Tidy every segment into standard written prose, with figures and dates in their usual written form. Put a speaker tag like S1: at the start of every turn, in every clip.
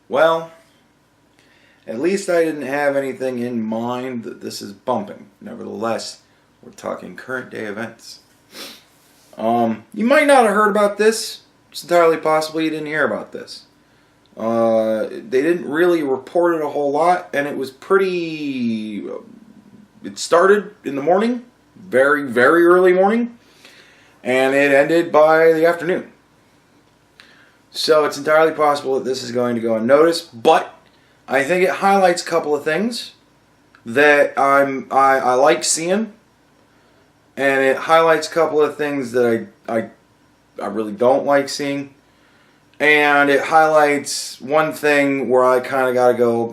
S1: Well, at least I didn't have anything in mind that this is bumping. Nevertheless, we're talking current day events. You might not have heard about this. It's entirely possible you didn't hear about this. They didn't really report it a whole lot, and it was pretty... It started in the morning, very, very early morning, and it ended by the afternoon. So it's entirely possible that this is going to go unnoticed, but I think it highlights a couple of things that I like seeing, and it highlights a couple of things that I really don't like seeing, and it highlights one thing where I kind of got to go,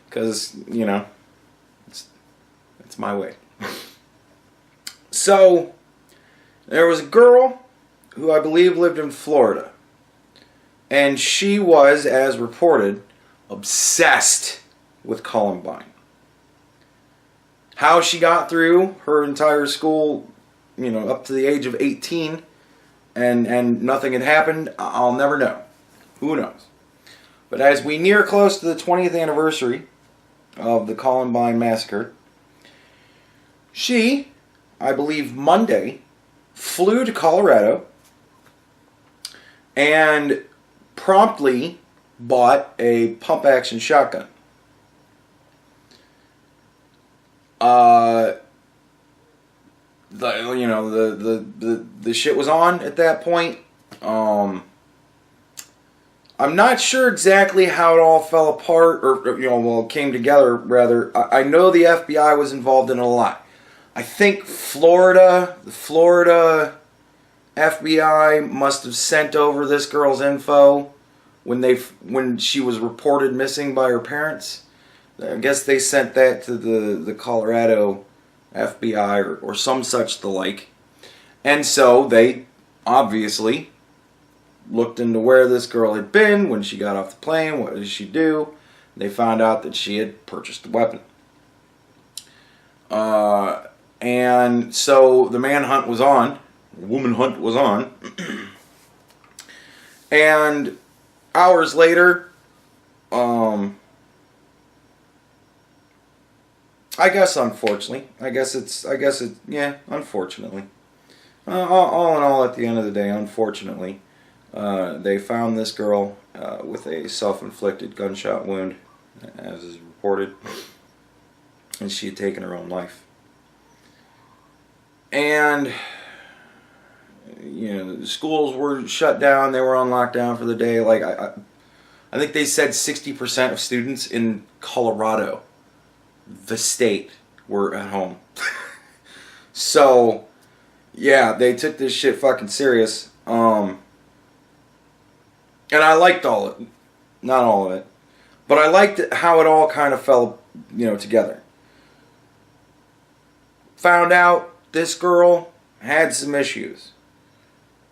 S1: because, you know, it's my way. So, there was a girl who I believe lived in Florida, and she was, as reported, obsessed with Columbine. How she got through her entire school, you know, up to the age of 18, and nothing had happened, I'll never know. Who knows? But as we near close to the 20th anniversary of the Columbine massacre, she, I believe Monday, flew to Colorado and promptly bought a pump-action shotgun. The shit was on at that point. I'm not sure exactly how it all fell apart, or came together, rather. I know the FBI was involved in it a lot. I think the Florida FBI must have sent over this girl's info when she was reported missing by her parents. I guess they sent that to the Colorado FBI or some such the like. And so they obviously looked into where this girl had been when she got off the plane. What did she do? They found out that she had purchased a weapon. And so the manhunt was on. Woman hunt was on. And hours later, unfortunately. Unfortunately. All in all, at the end of the day, unfortunately, they found this girl with a self-inflicted gunshot wound, as is reported, and she had taken her own life. And, the schools were shut down. They were on lockdown for the day. I think they said 60% of students in Colorado, the state, were at home. So, yeah, they took this shit fucking serious. And I liked all of it. Not all of it. But I liked how it all kind of fell, together. Found out this girl had some issues.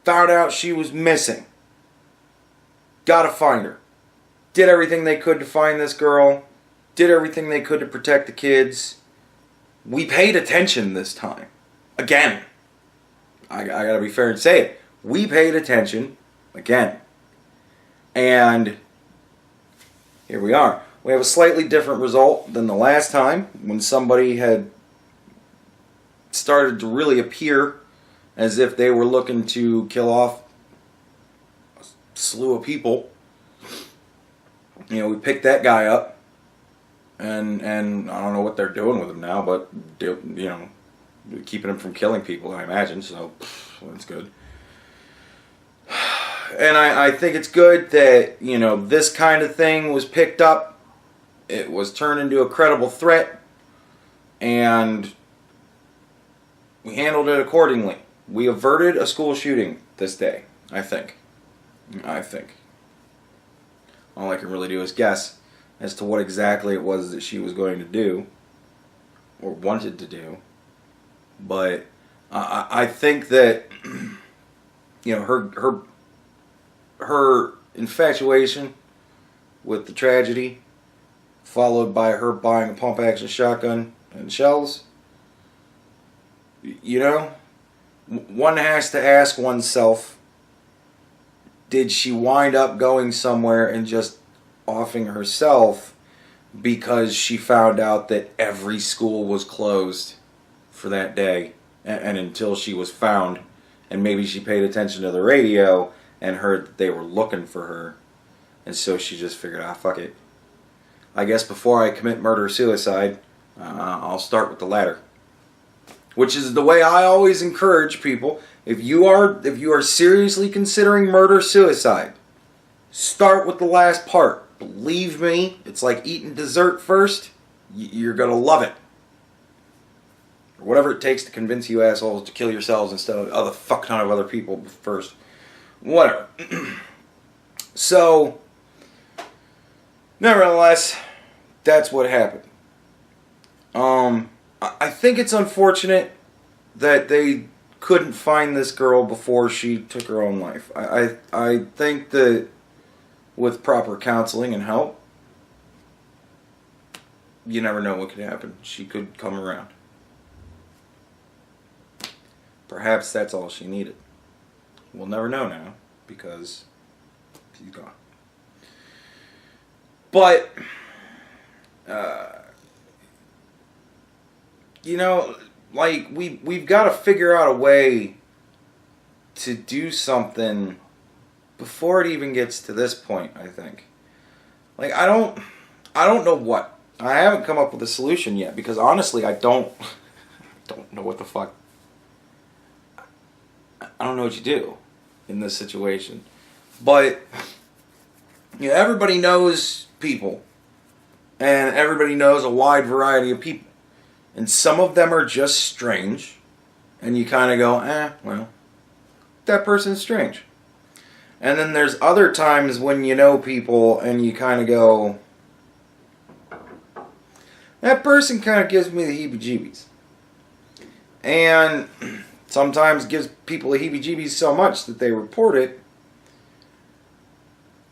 S1: Found out she was missing. Gotta find her. Did everything they could to find this girl. Did everything they could to protect the kids. We paid attention this time. Again. I gotta be fair and say it. We paid attention again. And here we are. We have a slightly different result than the last time when somebody had started to really appear as if they were looking to kill off a slew of people. We picked that guy up, and I don't know what they're doing with him now, but keeping him from killing people, I imagine. So that's good. And I think it's good that this kind of thing was picked up. It was turned into a credible threat, and we handled it accordingly. We averted a school shooting this day, I think. All I can really do is guess as to what exactly it was that she was going to do, or wanted to do. But I think that, her infatuation with the tragedy, followed by her buying a pump-action shotgun and shells, one has to ask oneself, did she wind up going somewhere and just offing herself because she found out that every school was closed for that day, and until she was found, and maybe she paid attention to the radio and heard that they were looking for her, and so she just figured, fuck it. I guess before I commit murder-suicide, I'll start with the latter. Which is the way I always encourage people. If you are seriously considering murder-suicide, start with the last part. Believe me, it's like eating dessert first. You're going to love it. Or whatever it takes to convince you assholes to kill yourselves instead of a fuck ton of other people first. Whatever. So, nevertheless, that's what happened. I think it's unfortunate that they couldn't find this girl before she took her own life. I think that with proper counseling and help, you never know what could happen. She could come around. Perhaps that's all she needed. We'll never know now because she's gone. But, you know, like, we've got to figure out a way to do something before it even gets to this point, I think. Like, I don't know what. I haven't come up with a solution yet because honestly, I don't know what the fuck. I don't know what you do in this situation. But, you know, everybody knows people. And everybody knows a wide variety of people. And some of them are just strange. And you kind of go, well, that person's strange. And then there's other times when you know people and you kind of go, that person kind of gives me the heebie-jeebies. And sometimes gives people the heebie-jeebies so much that they report it.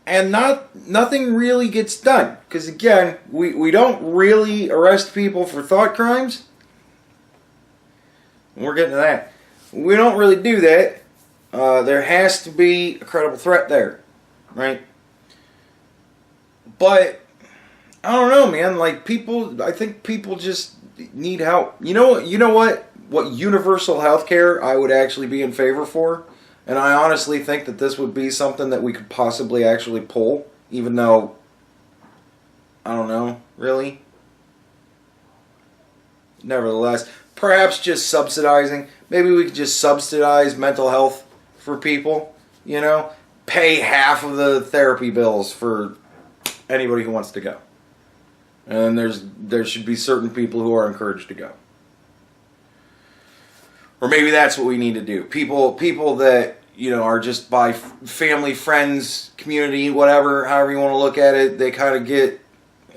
S1: And nothing really gets done. Because again, we don't really arrest people for thought crimes. And we're getting to that. We don't really do that. There has to be a credible threat there. Right? But, I don't know, man. Like, I think people just need help. You know what? What universal health care I would actually be in favor for? And I honestly think that this would be something that we could possibly actually pull, even though, I don't know, really? Nevertheless, perhaps just subsidizing. Maybe we could just subsidize mental health for people, you know? Pay half of the therapy bills for anybody who wants to go. And there should be certain people who are encouraged to go. Or maybe that's what we need to do. People that, you know, are just by family, friends, community, whatever, however you want to look at it, they kind of get,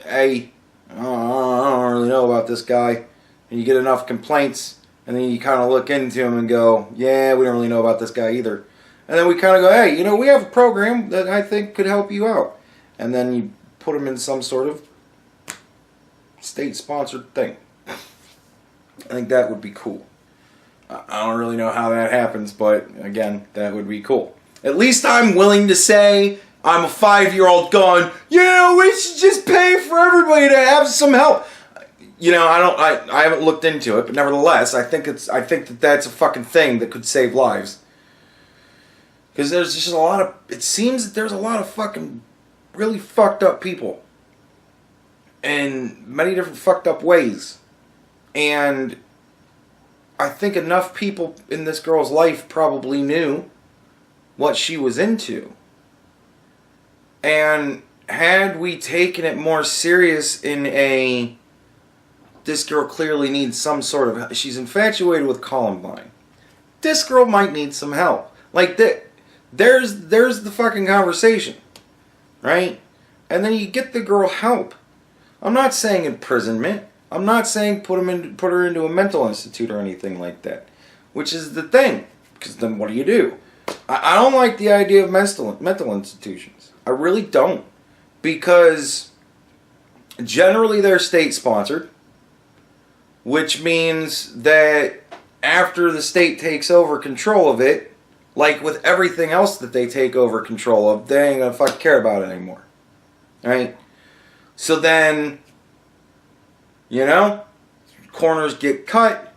S1: hey, I don't really know about this guy. And you get enough complaints, and then you kind of look into him and go, yeah, we don't really know about this guy either. And then we kind of go, hey, you know, we have a program that I think could help you out. And then you put them in some sort of state-sponsored thing. I think that would be cool. I don't really know how that happens, but again, that would be cool. At least I'm willing to say I'm a 5-year-old going, yeah, we should just pay for everybody to have some help. You know, I haven't looked into it, but nevertheless, I think that that's a fucking thing that could save lives. Because there's just it seems that there's a lot of fucking really fucked up people. In many different fucked up ways. And I think enough people in this girl's life probably knew what she was into. And had we taken it more serious in this girl clearly needs some sort of, she's infatuated with Columbine. This girl might need some help. Like, there's the fucking conversation. Right? And then you get the girl help. I'm not saying imprisonment. I'm not saying put her into a mental institute or anything like that. Which is the thing. Because then what do? I don't like the idea of mental institutions. I really don't. Because generally they're state-sponsored. Which means that after the state takes over control of it, like with everything else that they take over control of, they ain't gonna fucking care about it anymore. right? So then, you know, corners get cut,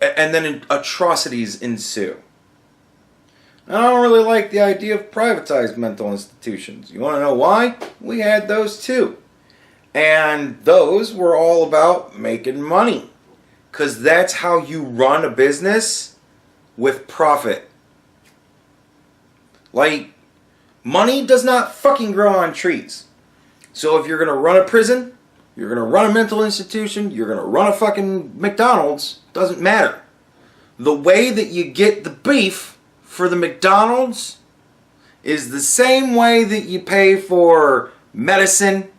S1: and then atrocities ensue. I don't really like the idea of privatized mental institutions. You want to know why? We had those too. And those were all about making money. Because that's how you run a business with profit. Like, money does not fucking grow on trees. So if you're going to run a prison, you're going to run a mental institution, you're going to run a fucking McDonald's, doesn't matter. The way that you get the beef for the McDonald's is the same way that you pay for medicine,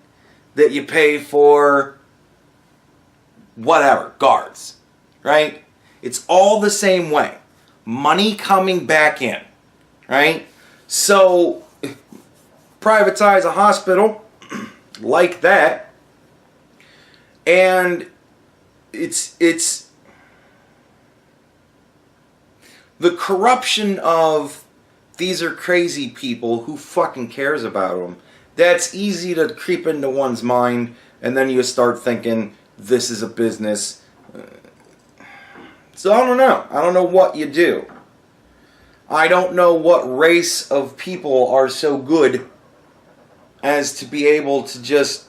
S1: that you pay for whatever, guards, right? It's all the same way. Money coming back in, right? So, privatize a hospital like that, and it's the corruption of these are crazy people, who fucking cares about them? That's easy to creep into one's mind, and then you start thinking, this is a business. So I don't know. I don't know what you do. I don't know what race of people are so good as to be able to just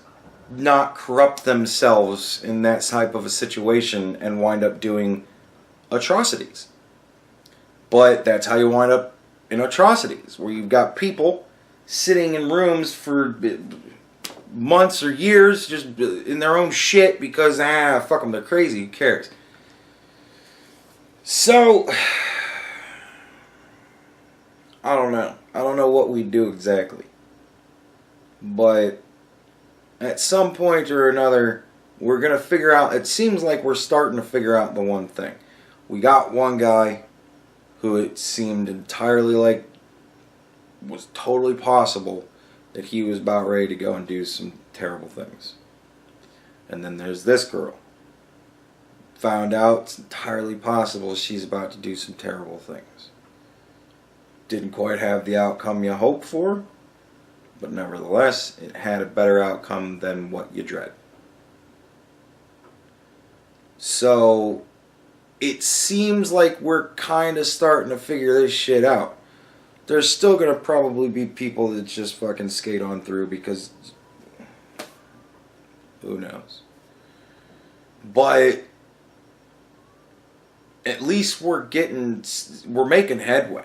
S1: not corrupt themselves in that type of a situation and wind up doing atrocities. But that's how you wind up in atrocities, where you've got people sitting in rooms for months or years just in their own shit because, fuck them, they're crazy, who cares? So, I don't know. I don't know what we do exactly. But at some point or another, we're going to figure out, it seems like we're starting to figure out the one thing. We got one guy who it seemed entirely like was totally possible that he was about ready to go and do some terrible things. And then there's this girl. Found out it's entirely possible she's about to do some terrible things. Didn't quite have the outcome you hoped for, but nevertheless, it had a better outcome than what you dread. So, it seems like we're kind of starting to figure this shit out. There's still going to probably be people that just fucking skate on through because who knows. But at least we're making headway.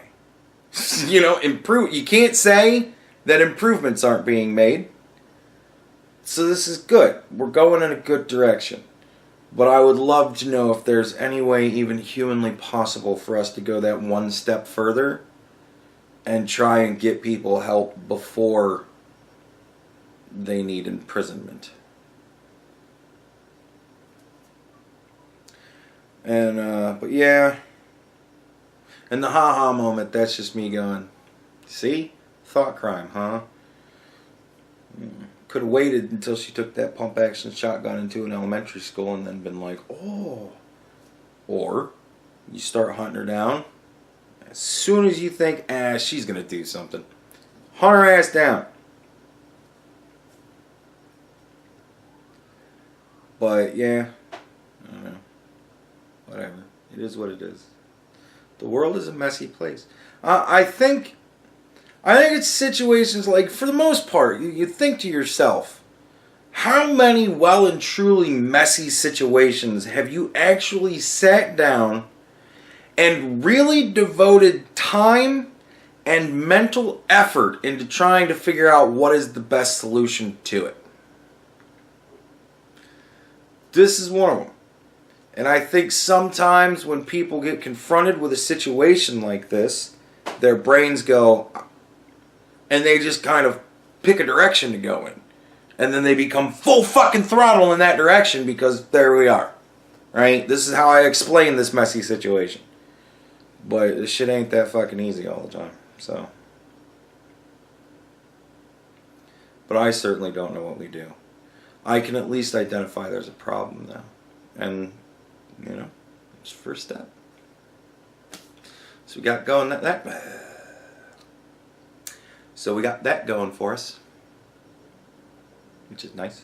S1: You know, you can't say that improvements aren't being made. So this is good. We're going in a good direction. But I would love to know if there's any way even humanly possible for us to go that one step further and try and get people help before they need imprisonment. And, but yeah. And the ha-ha moment, that's just me going, see? Thought crime, huh? Could have waited until she took that pump action shotgun into an elementary school and then been like, oh. Or, you start hunting her down. As soon as you think, she's going to do something, hunt her ass down. But, yeah, I don't know. Whatever. It is what it is. The world is a messy place. I think it's situations like, for the most part, you think to yourself, how many well and truly messy situations have you actually sat down and really devoted time and mental effort into trying to figure out what is the best solution to it? This is one of them. And I think sometimes when people get confronted with a situation like this, their brains go, and they just kind of pick a direction to go in. And then they become full fucking throttle in that direction because there we are. Right? This is how I explain this messy situation. But this shit ain't that fucking easy all the time. So. But I certainly don't know what we do. I can at least identify there's a problem now. And, you know, it's the first step. So we got going So we got that going for us. which is nice.